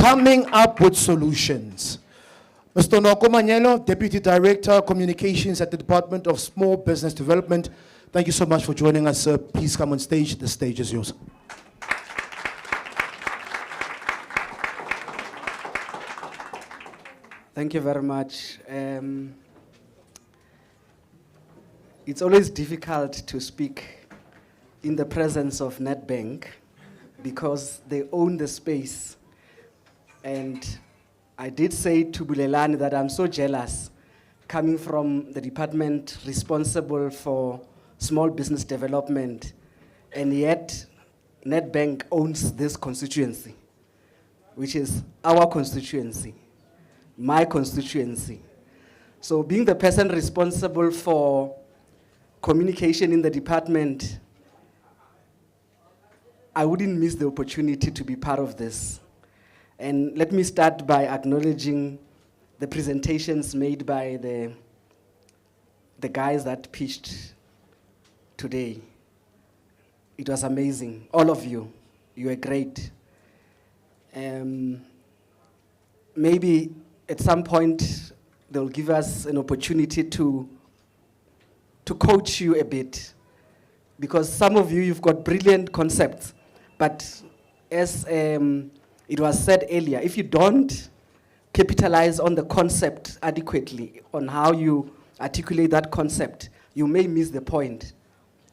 coming up with solutions. Mr. Noko Manyelo, Deputy Director, Communications at the Department of Small Business Development. Thank you so much for joining us, sir. Please come on stage. The stage is yours. Thank you very much. It's always difficult to speak in the presence of Nedbank because they own the space. And I did say to Bulelani that I'm so jealous coming from the department responsible for small business development, and yet Nedbank owns this constituency, which is our constituency, my constituency. So being the person responsible for communication in the department, I wouldn't miss the opportunity to be part of this. And let me start by acknowledging the presentations made by the guys that pitched today. It was amazing. All of you, you were great. Maybe at some point they'll give us an opportunity to coach you a bit, because some of you, you've got brilliant concepts, but as it was said earlier, if you don't capitalize on the concept adequately, on how you articulate that concept, you may miss the point.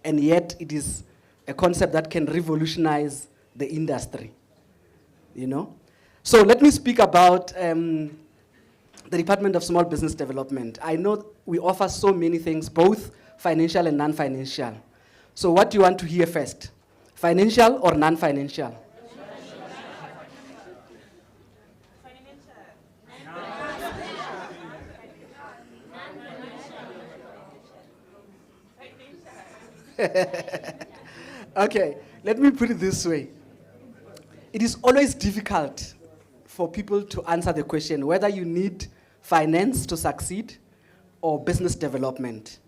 And yet it is a concept that can revolutionize the industry, you know? So let me speak about the Department of Small Business Development. I know we offer so many things, both financial and non-financial. So what do you want to hear first? Financial or non-financial? Okay, let me put it this way. It is always difficult for people to answer the question whether you need finance to succeed or business development.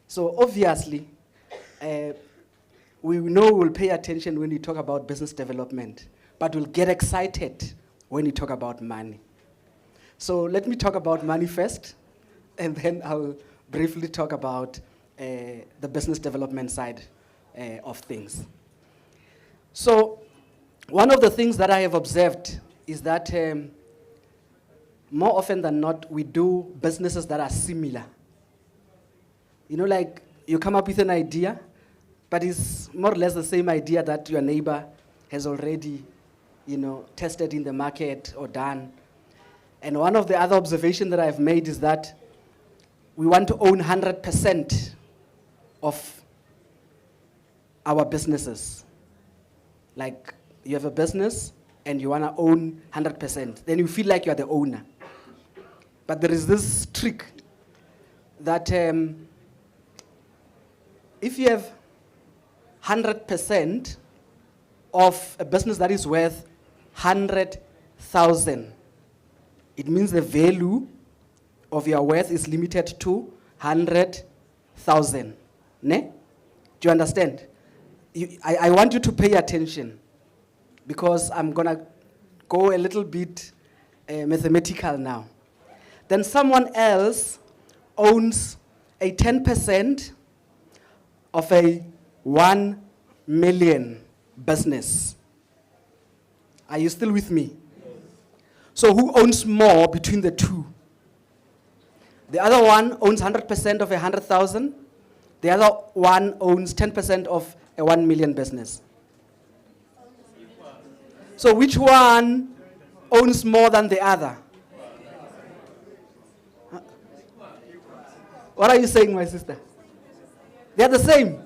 So obviously, we know we'll pay attention when we talk about business development, but we'll get excited when we talk about money. So let me talk about money first, and then I'll briefly talk about the business development side of things. So one of the things that I have observed is that more often than not, we do businesses that are similar. You know, like you come up with an idea, but it's more or less the same idea that your neighbor has already, you know, tested in the market or done. And one of the other observations that I've made is that we want to own 100% of our businesses. Like you have a business and you want to own 100%, then you feel like you are the owner. But there is this trick that if you have 100% of a business that is worth 100,000, it means the value of your worth is limited to 100,000. Ne? Do you understand? I want you to pay attention, because I'm going to go a little bit mathematical now. Then someone else owns a 10% of a 1 million business. Are you still with me? So who owns more between the two? The other one owns 100% of 100,000. The other one owns 10% of a 1 million business. So which one owns more than the other? What are you saying, my sister? They are the same.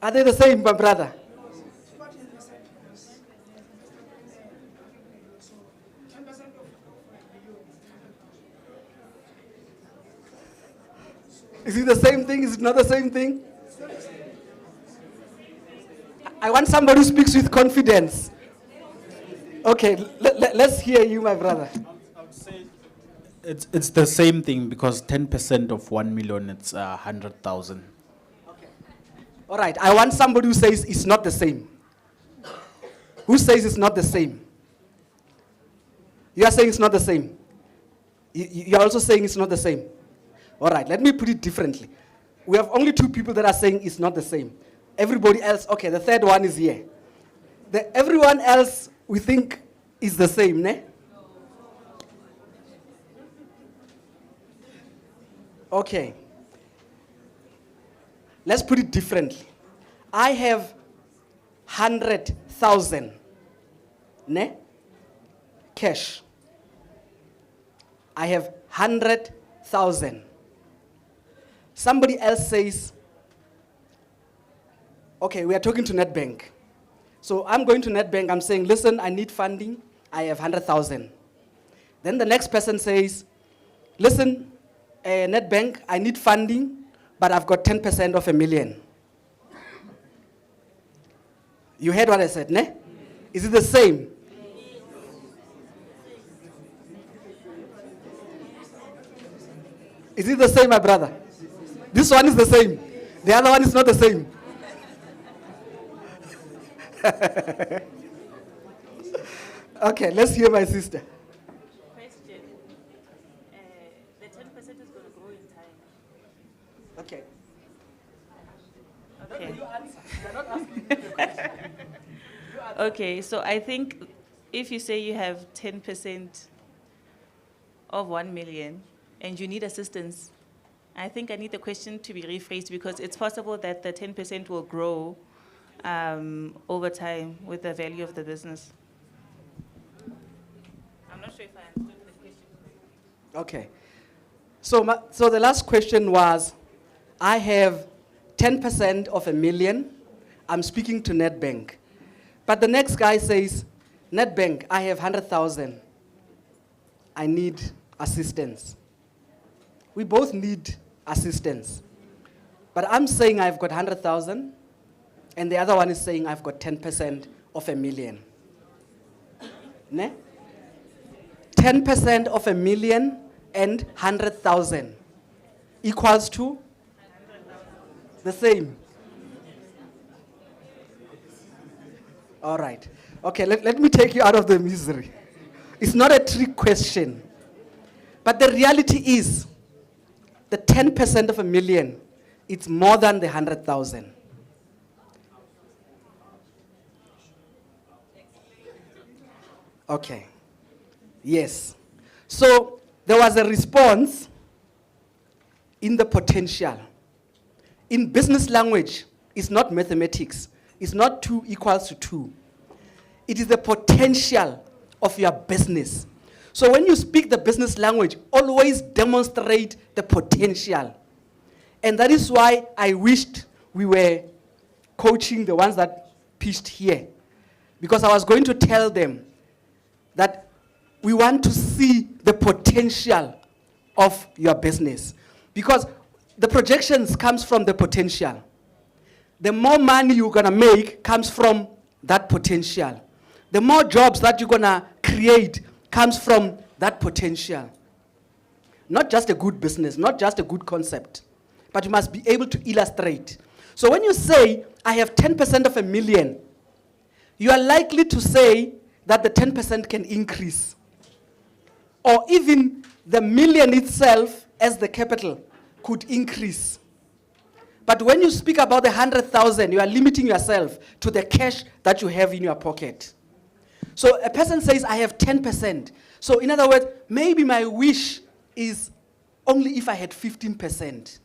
Are they the same, my brother? Is it the same thing? Is it not the same thing? I want somebody who speaks with confidence. Okay, let's hear you, my brother. I would say it's the same thing, because 10% of 1 million, it's 100,000. Okay. All right, I want somebody who says it's not the same. Who says it's not the same? You are saying it's not the same. You are also saying it's not the same. All right, let me put it differently. We have only 2 people that are saying it's not the same. Everybody else, okay, the third one is here. Everyone else we think is the same, ne? Okay. Let's put it differently. I have 100,000, ne? Cash. I have 100,000. Somebody else says, okay, we are talking to Nedbank. So I'm going to Nedbank, I'm saying, listen, I need funding, I have 100,000. Then the next person says, listen, Nedbank, I need funding, but I've got 10% of $1 million. You heard what I said, ne? Is it the same? Is it the same, my brother? This one is the same. The other one is not the same. Okay, let's hear my sister. Question. The 10% is going to grow in time. Okay. Okay. Okay, so I think if you say you have 10% of 1 million and you need assistance, I think I need the question to be rephrased because it's possible that the 10% will grow over time with the value of the business. I'm not sure if I understood the question. Okay. So the last question was, I have 10% of $1 million. I'm speaking to Nedbank. But the next guy says, Nedbank, I have 100,000. I need assistance. We both need assistance. But I'm saying I've got 100,000, and the other one is saying I've got 10% of $1 million. Ne? 10% of $1 million and 100,000 equals to the same. All right. Okay, let me take you out of the misery. It's not a trick question. But the reality is, the 10% of $1 million, it's more than the 100,000. Okay. Yes. So there was a response in the potential. In business language, it's not mathematics. It's not 2 equals to 2. It is the potential of your business. So when you speak the business language, always demonstrate the potential. And that is why I wished we were coaching the ones that pitched here. Because I was going to tell them that we want to see the potential of your business. Because the projections comes from the potential. The more money you're gonna make comes from that potential. The more jobs that you're gonna create comes from that potential. Not just a good business, not just a good concept, but you must be able to illustrate. So when you say, I have 10% of $1 million, you are likely to say that the 10% can increase. Or even the million itself as the capital could increase. But when you speak about the 100,000, you are limiting yourself to the cash that you have in your pocket. So a person says, I have 10%. So in other words, maybe my wish is only if I had 15%.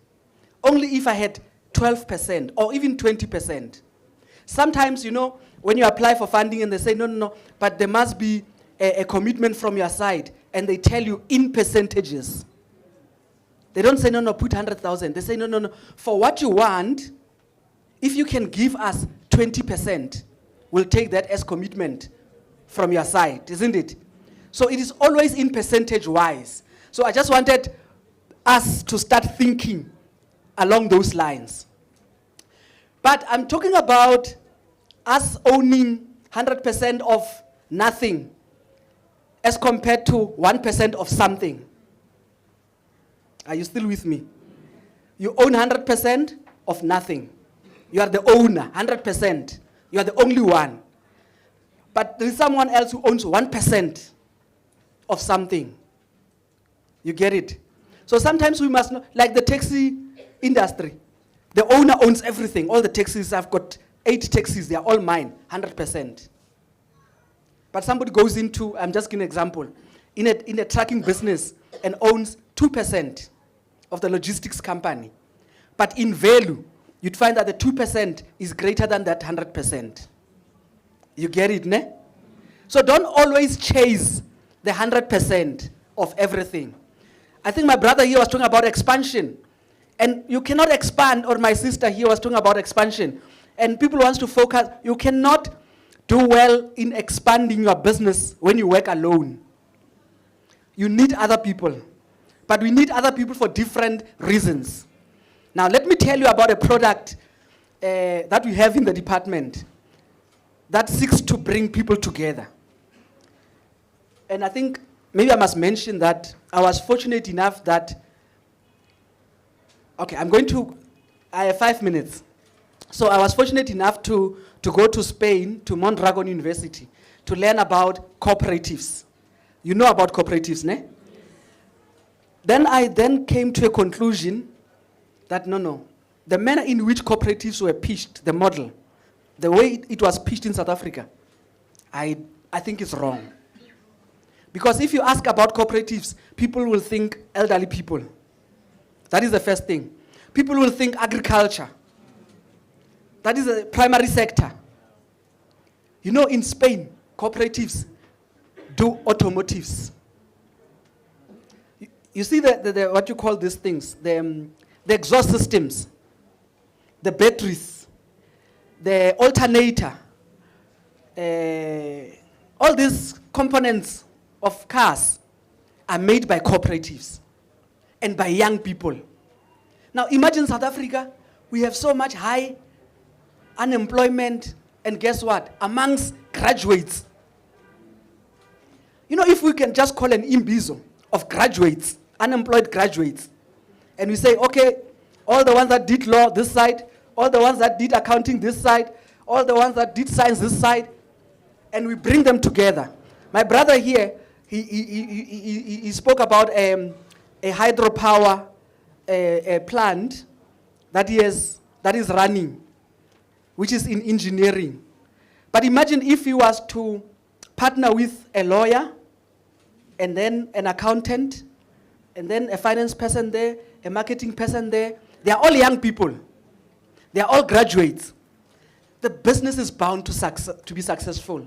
Only if I had 12% or even 20%. Sometimes, you know, when you apply for funding and they say, no, but there must be a commitment from your side. And they tell you in percentages. They don't say, no, put 100,000. They say, no. For what you want, if you can give us 20%, we'll take that as commitment from your side, isn't it? So it is always in percentage-wise. So I just wanted us to start thinking along those lines. But I'm talking about us owning 100% of nothing as compared to 1% of something. Are you still with me? You own 100% of nothing. You are the owner, 100%. You are the only one. But there is someone else who owns 1% of something. You get it? So sometimes we must know, like the taxi industry, the owner owns everything. All the taxis, I've got 8 taxis, they're all mine, 100%. But somebody goes into, I'm just giving an example, in a trucking business and owns 2% of the logistics company. But in value, you'd find that the 2% is greater than that 100%. You get it, ne? So don't always chase the 100% of everything. I think my brother here was talking about expansion. And you cannot expand, or my sister here was talking about expansion. And people want to focus, you cannot do well in expanding your business when you work alone. You need other people. But we need other people for different reasons. Now, let me tell you about a product that we have in the department that seeks to bring people together. And I think maybe I must mention that I was fortunate enough that, okay, I have 5 minutes. So I was fortunate enough to go to Spain, to Mondragon University, to learn about cooperatives. You know about cooperatives, ne? Then I came to a conclusion that no, the manner in which cooperatives were pitched, the model, the way it was pitched in South Africa, I think is wrong. Because if you ask about cooperatives, people will think elderly people. That is the first thing. People will think agriculture. That is the primary sector. You know, in Spain, cooperatives do automotives. You see the what you call these things, the exhaust systems, the batteries, the alternator, all these components of cars are made by cooperatives and by young people. Now imagine South Africa, we have so much high unemployment, and guess what? Amongst graduates. You know, if we can just call an imbizo of graduates, unemployed graduates, and we say, okay, all the ones that did law this side, all the ones that did accounting this side, all the ones that did science this side, and we bring them together. My brother here, he spoke about a hydropower plant that is running, which is in engineering. But imagine if he was to partner with a lawyer, and then an accountant, and then a finance person there, a marketing person there. They are all young people. They are all graduates. The business is bound to be successful.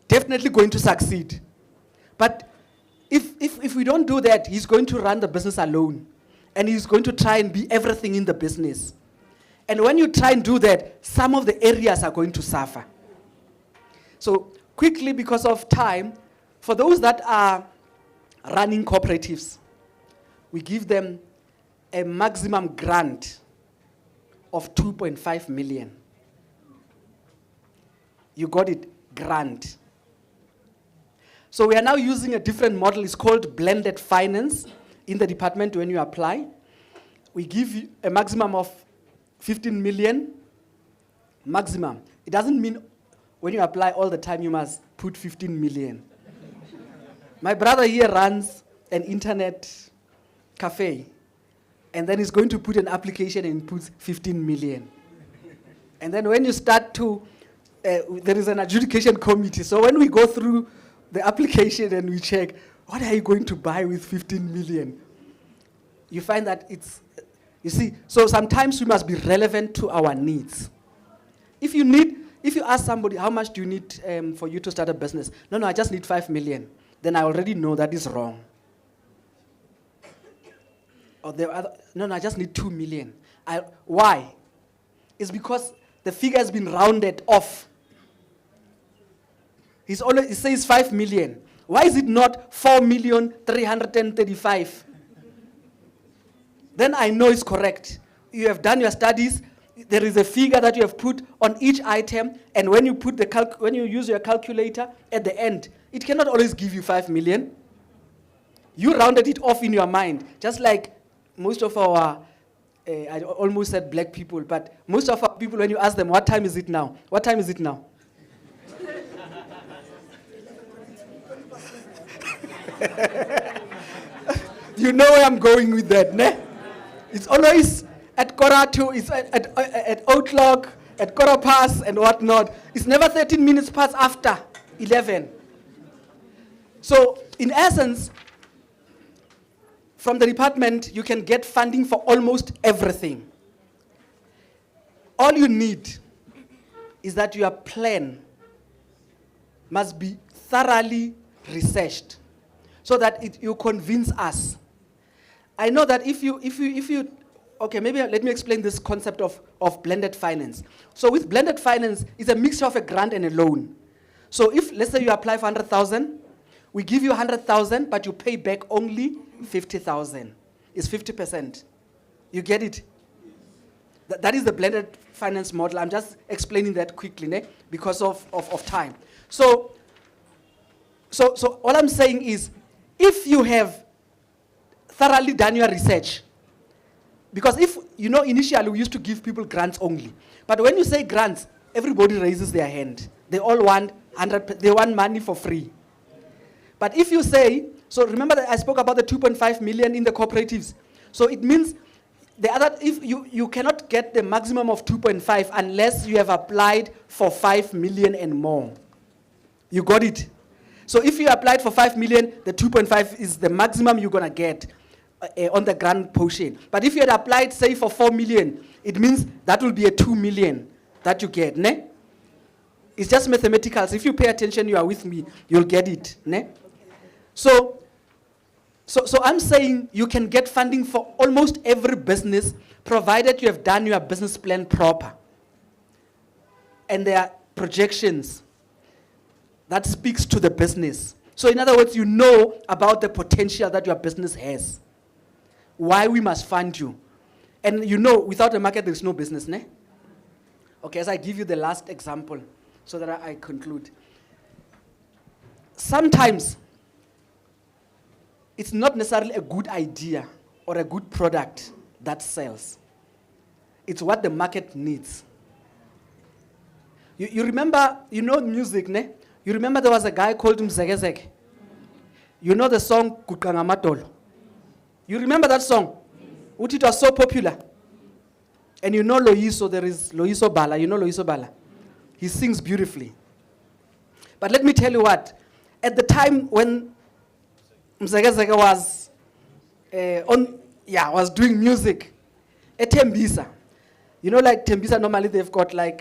Definitely going to succeed. But if we don't do that, he's going to run the business alone. And he's going to try and be everything in the business. And when you try and do that, some of the areas are going to suffer. So quickly, because of time, for those that are running cooperatives, we give them a maximum grant of 2.5 million. You got it, grant. So we are now using a different model. It's called blended finance in the department when you apply. We give you a maximum of 15 million, maximum. It doesn't mean when you apply all the time you must put 15 million. My brother here runs an internet cafe, and then he's going to put an application and puts 15 million. And then when you start to, there is an adjudication committee. So when we go through the application and we check, what are you going to buy with 15 million? You find that it's, you see, so sometimes we must be relevant to our needs. If you ask somebody, how much do you need for you to start a business? No, I just need 5 million. Then I already know that is wrong. Or no, I just need 2 million. Why? It's because the figure has been rounded off. He says 5 million. Why is it not 4,335,000? Then I know it's correct. You have done your studies. There is a figure that you have put on each item, and when you put when you use your calculator at the end, it cannot always give you 5 million. You rounded it off in your mind, just like most of our, I almost said black people, but most of our people, when you ask them, what time is it now? What time is it now? You know where I'm going with that, ne? It's always at quarter to, it's at o'clock, at quarter past and whatnot. It's never 13 minutes past after 11. So in essence, from the department, you can get funding for almost everything. All you need is that your plan must be thoroughly researched so that you convince us. I know that if you, okay, maybe let me explain this concept of blended finance. So with blended finance, it's a mixture of a grant and a loan. So if, let's say you apply for 100,000, we give you 100,000, but you pay back only 50,000. It's 50%. You get it? That is the blended finance model. I'm just explaining that quickly, ne? Because of time. So all I'm saying is, if you have thoroughly done your research, because if, you know, initially we used to give people grants only. But when you say grants, everybody raises their hand. They all want they want money for free. But if you say, so remember that I spoke about the 2.5 million in the cooperatives. So it means the other, if you cannot get the maximum of 2.5 unless you have applied for 5 million and more. You got it? So if you applied for 5 million, the 2.5 is the maximum you're gonna get on the grant portion. But if you had applied, say, for 4 million, it means that will be a 2 million that you get, ne? It's just mathematical. So if you pay attention, you are with me, you'll get it, ne? So I'm saying you can get funding for almost every business, provided you have done your business plan proper. And there are projections that speaks to the business. So in other words, you know about the potential that your business has. Why we must fund you. And you know, without a market, there's no business, ne? Okay, as I give you the last example, so that I conclude. Sometimes, it's not necessarily a good idea or a good product that sells. It's what the market needs. You remember, you know music, ne? You remember there was a guy called Mzegezek. You know the song Kukangamatolo. You remember that song? It was so popular. And you know Loyiso, there is Loyiso Bala. You know Loyiso Bala? He sings beautifully. But let me tell you what. At the time when Mzegezeke was doing music at Tembisa. You know, like Tembisa, normally they've got like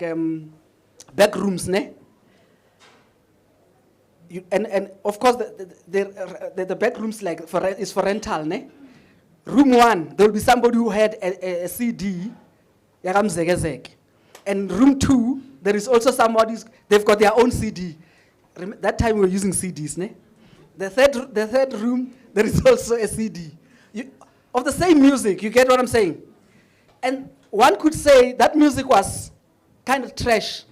back rooms, ne? And of course, the back rooms like is for rental, ne? Room 1, there will be somebody who had a CD, Yagam Zegezek. And room 2, there is also somebody, they've got their own CD. That time we were using CDs, ne? The third room, there is also a CD. Of the same music, you get what I'm saying? And one could say that music was kind of trash,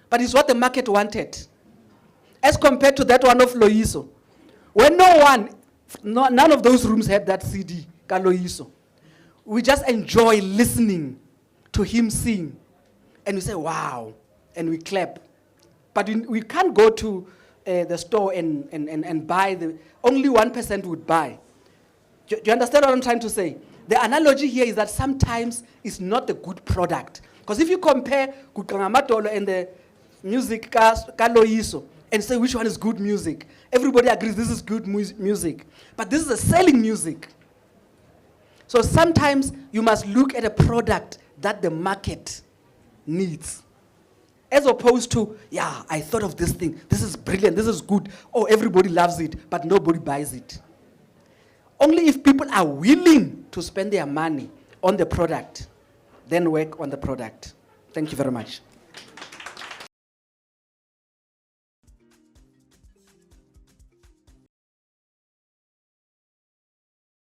but it's what the market wanted. As compared to that one of Loyiso. When none of those rooms had that CD, Loyiso. We just enjoy listening to him sing. And we say, wow, and we clap. But we can't go to the store and buy, only 1% would buy. Do you understand what I'm trying to say? The analogy here is that sometimes it's not a good product. Because if you compare Kukangamatolo and the music Loyiso and say which one is good music, everybody agrees this is good music. But this is a selling music. So sometimes you must look at a product that the market needs. As opposed to, yeah, I thought of this thing. This is brilliant. This is good. Oh, everybody loves it, but nobody buys it. Only if people are willing to spend their money on the product, then work on the product. Thank you very much.